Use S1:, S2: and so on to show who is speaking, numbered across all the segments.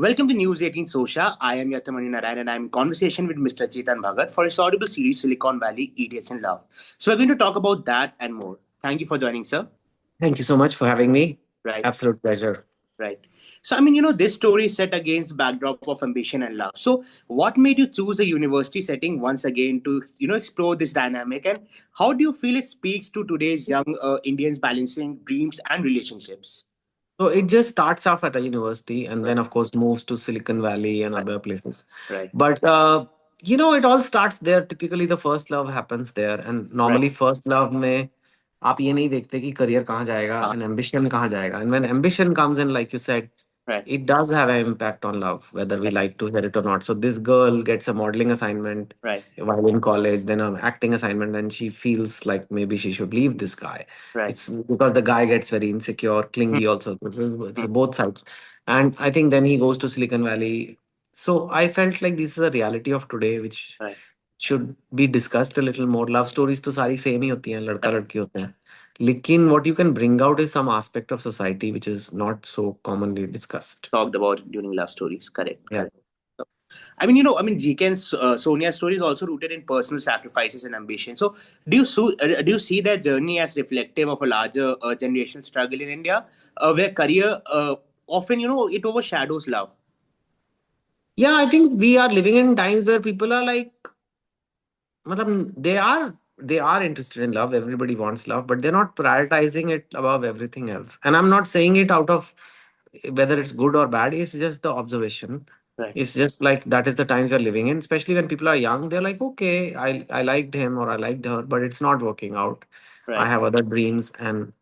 S1: Welcome to News 18 Sosha. I am Yatamanyu Narain and I'm in conversation with Mr. Chetan Bhagat for his Audible series Silicon Valley, Idiots in Love. So we're going to talk about that and more. Thank you for joining, sir.
S2: Thank you so much for having me.
S1: Right,
S2: Absolute pleasure.
S1: right. So, this story is set against backdrop of ambition and love. So, what made you choose a university setting once again to, explore this dynamic? And how do you feel it speaks to today's young Indians balancing dreams and relationships?
S2: So it just starts off at a university and
S1: Right,
S2: then, of course, moves to Silicon Valley and
S1: right,
S2: other places.
S1: right,
S2: But, it all starts there. Typically, the first love happens there. And
S1: right.
S2: normally, first love में आप ये नहीं देखते कि career कहाँ जाएगा and ambition कहाँ जाएगा. And when ambition comes in, like you said,
S1: Right,
S2: it does have an impact on love, whether we
S1: right,
S2: like to hear it or not. So this girl gets a modeling assignment
S1: right,
S2: while in college, then an acting assignment, and she feels like maybe she should leave this guy.
S1: right.
S2: It's because the guy gets very insecure,
S1: Hmm,
S2: clingy also. It's
S1: hmm,
S2: both sides. And I think then he goes to Silicon Valley. So I felt like this is a reality of today, which
S1: right,
S2: should be discussed a little more. Love stories तो सारी same ही होती हैं, लड़का
S1: right.
S2: लड़की होते हैं. लेकिन what you can bring out is some aspect of society which is not so commonly discussed.
S1: Talked about during love stories. Correct,
S2: Yeah.
S1: correct. So, GK and Sonia's story is also rooted in personal sacrifices and ambition. So, do you see their journey as reflective of a larger generational struggle in India, where career often, it overshadows love?
S2: Yeah, I think we are living in times where people are like, matlab, they are interested in love. Everybody wants love, but they're not prioritizing it above everything else. And I'm not saying it out of whether it's good or bad. It's just the observation.
S1: Right,
S2: It's just like that is the times we're living in. Especially when people are young, they're like, okay, I liked him or I liked her, but it's not working out. I
S1: right,
S2: have other dreams, and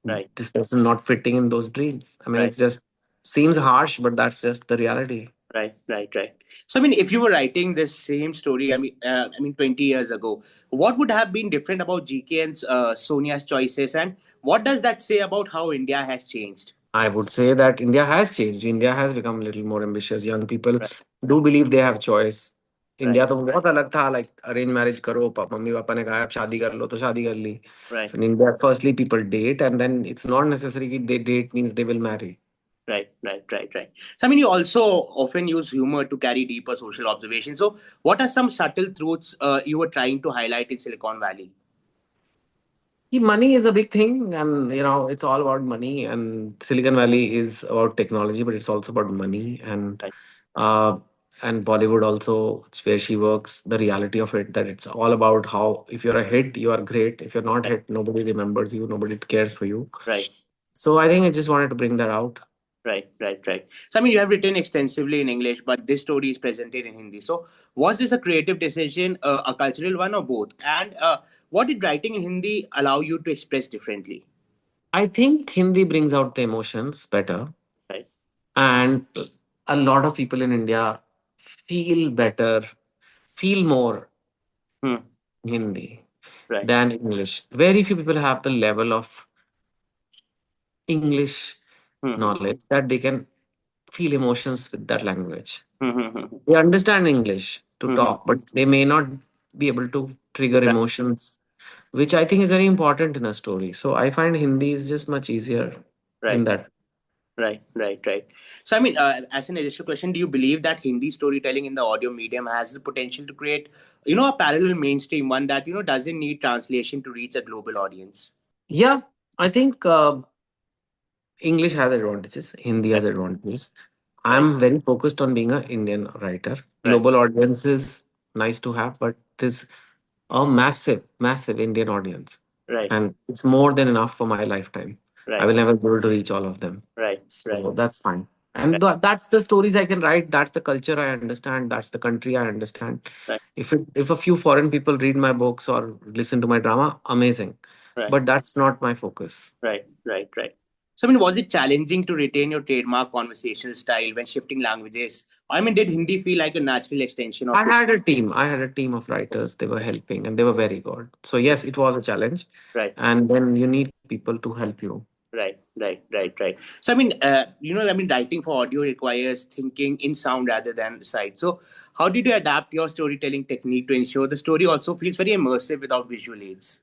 S1: right,
S2: this person not fitting in those dreams. I mean,
S1: right.
S2: it's just seems harsh, but that's just the reality.
S1: Right, right, right. So, if you were writing this same story, 20 years ago, what would have been different about GK and Sonia's choices, and what does that say about how India has changed?
S2: I would say that India has changed. India has become a little more ambitious. Young people
S1: Right,
S2: do believe they have choice.
S1: right,
S2: India तो बहुत अलग था like arrange marriage करो mummy papa ने कहा आप शादी कर लो तो शादी कर ली
S1: right,
S2: so in India firstly people date and then it's not necessary कि they date means they will marry.
S1: right, right, right, right. So, you also often use humor to carry deeper social observations. So, what are some subtle truths you were trying to highlight in Silicon Valley?
S2: Money is a big thing and it's all about money and Silicon Valley is about technology but it's also about money
S1: Right,
S2: uh and Bollywood also it's where she works the reality of it that it's all about how if you're a hit you are great, if you're not
S1: right,
S2: hit nobody remembers you, nobody cares for you.
S1: right.
S2: So I think I just wanted to bring that out.
S1: Right, right, right. So, you have written extensively in English, but this story is presented in Hindi. So, was this a creative decision, a cultural one, or both? And what did writing in Hindi allow you to express differently?
S2: I think Hindi brings out the emotions better,
S1: Right.
S2: and a lot of people in India feel better, feel more
S1: Hmm.
S2: Hindi
S1: Right.
S2: than English. Very few people have the level of English
S1: Hmm. Hmm.
S2: knowledge that they can feel emotions with that language.
S1: Hmm. Hmm. Hmm.
S2: They understand English to
S1: Hmm. Hmm.
S2: talk, but they may not be able to trigger
S1: Right.
S2: emotions, which I think is very important in a story. So I find Hindi is just much easier in
S1: Right.
S2: that.
S1: Right. Right. Right. So, as an additional question, do you believe that Hindi storytelling in the audio medium has the potential to create, a parallel mainstream one that doesn't need translation to reach a global audience?
S2: Yeah, I think English has advantages, Hindi
S1: Right.
S2: has advantages.
S1: Right.
S2: I'm very focused on being an Indian writer.
S1: Right.
S2: Global audience is nice to have, but there's a massive, massive Indian audience.
S1: Right.
S2: And it's more than enough for my lifetime. I
S1: Right.
S2: will never be able to reach all of them.
S1: Right. Right.
S2: So that's fine. And that's the stories I can write. That's the culture I understand. That's the country I understand.
S1: Right.
S2: If a few foreign people read my books or listen to my drama, amazing.
S1: Right.
S2: But that's not my focus.
S1: Right, right, right. So, was it challenging to retain your trademark conversational style when shifting languages? Did Hindi feel like a natural extension of
S2: I
S1: your?
S2: had a team. I had a team of writers. They were helping and they were very good. So yes, it was a challenge.
S1: Right,
S2: And then you need people to help you.
S1: right, right, right, right. So, writing for audio requires thinking in sound rather than sight. So, how did you adapt your storytelling technique to ensure the story also feels very immersive without visual aids?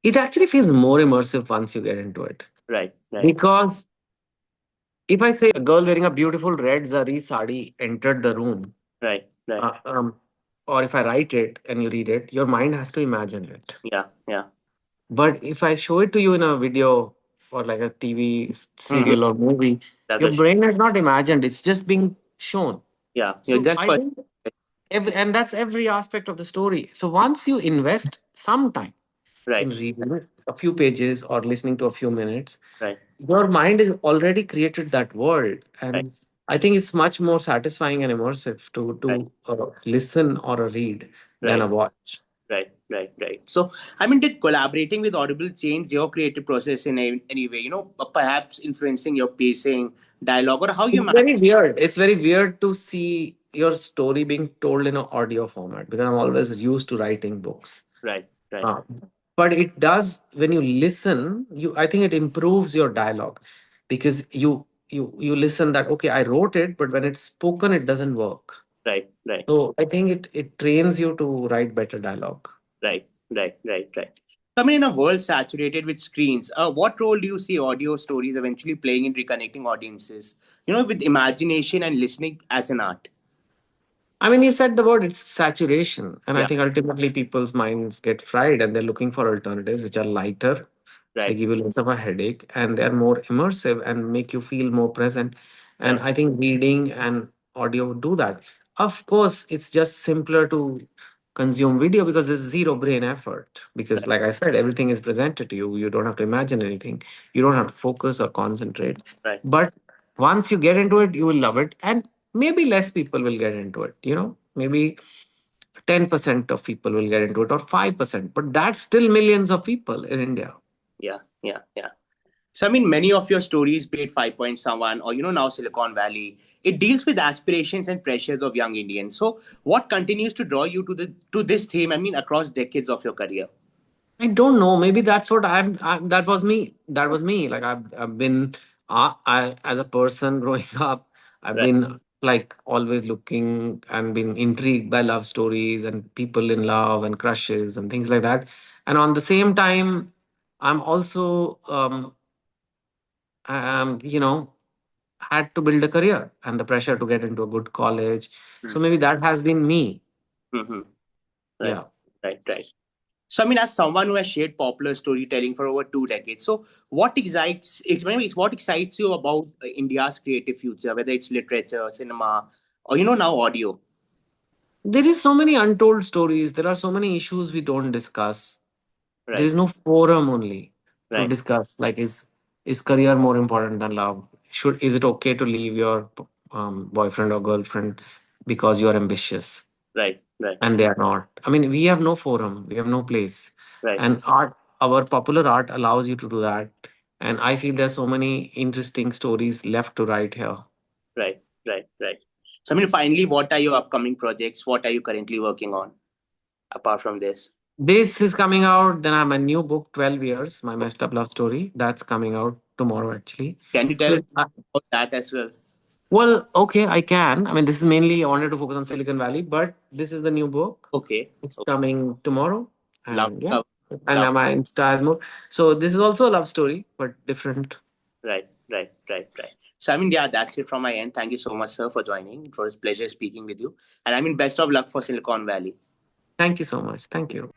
S2: It actually feels more immersive once you get into it.
S1: Right, right,
S2: Because If I say a girl wearing a beautiful red zari sari entered the room,
S1: Right, right.
S2: uh, um, or if I write it and you read it, your mind has to imagine it.
S1: Yeah, yeah.
S2: But if I show it to you in a video or like a TV
S1: Mm-hmm.
S2: serial or movie,
S1: That
S2: your
S1: was,
S2: brain has not imagined. It's just being shown.
S1: yeah. You're
S2: So
S1: just
S2: I think and that's every aspect of the story. So once you invest some time in
S1: right,
S2: reading a few pages or listening to a few minutes,
S1: right,
S2: your mind is already created that world,
S1: right,
S2: and I think it's much more satisfying and immersive to
S1: right,
S2: listen or a read than
S1: right.
S2: a watch.
S1: Right, right, right. So, I mean, did collaborating with Audible change your creative process in any way? Perhaps influencing your pacing, dialogue, or how you
S2: It's
S1: manage?
S2: very weird. It's very weird to see your story being told in an audio format because I'm always used to writing books.
S1: Right, right,
S2: Uh, but it does when you listen. You, I think it improves your dialogue because you listen that okay, I wrote it, but when it's spoken, it doesn't work.
S1: right, right,
S2: So I think it trains you to write better dialogue.
S1: right, right, right, right. I mean, in a world saturated with screens, what role do you see audio stories eventually playing in reconnecting audiences? With imagination and listening as an art.
S2: I mean, you said the word, it's saturation. And I
S1: Yeah,
S2: think ultimately people's minds get fried and they're looking for alternatives which are lighter. They
S1: right,
S2: give you less of a headache and they're more immersive and make you feel more present. And
S1: right,
S2: I think reading and audio do that. Of course, it's just simpler to consume video because there's zero brain effort. Because,
S1: right,
S2: like I said, everything is presented to you. You don't have to imagine anything, you don't have to focus or concentrate.
S1: right,
S2: But once you get into it, you will love it. And maybe less people will get into it, maybe 10% of people will get into it or 5%, but that's still millions of people in India.
S1: yeah, yeah, yeah. So, I mean, many of your stories, be it Five Point Someone or, now Silicon Valley, it deals with aspirations and pressures of young Indians. So, what continues to draw you to this theme, I mean, across decades of your career?
S2: I don't know. Maybe that's what that was me. That was me. Like I've been, I as a person growing up, I've
S1: Right,
S2: been like always looking and been intrigued by love stories and people in love and crushes and things like that. And on the same time, I'm also, had to build a career and the pressure to get into a good college. So
S1: hmm,
S2: maybe that has been me.
S1: hmm, right,
S2: Yeah.
S1: right, right. So, I mean, as someone who has shared popular storytelling for over 2 decades, so what excites you about India's creative future, whether it's literature, cinema, or now audio?
S2: There is so many untold stories. There are so many issues we don't discuss. There
S1: Right,
S2: is no forum only to
S1: right,
S2: discuss. Like, is career more important than love? Is it okay to leave your boyfriend or girlfriend because you are ambitious
S1: right, right,
S2: and they are not? I mean, we have no forum. We have no place.
S1: right.
S2: And our popular art allows you to do that. And I feel there's so many interesting stories left to write here.
S1: Right, right, right. So, I mean, finally, what are your upcoming projects? What are you currently working on apart from this?
S2: This is coming out. Then I have a new book, 12 Years, My Messed Up Love Story. That's coming out tomorrow, actually.
S1: Can you tell
S2: So,
S1: us about that as well?
S2: well, okay, I can. I mean, this is mainly, I wanted to focus on Silicon Valley, but this is the new book.
S1: Okay.
S2: It's
S1: Okay.
S2: coming tomorrow.
S1: Love,
S2: And yeah,
S1: love,
S2: and
S1: love.
S2: my Insta has more. So, this is also a love story, but different.
S1: Right, right, right, right. So, I mean, yeah, that's it from my end. Thank you so much, sir, for joining. It was a pleasure speaking with you. And I mean, best of luck for Silicon Valley.
S2: Thank you so much. Thank you.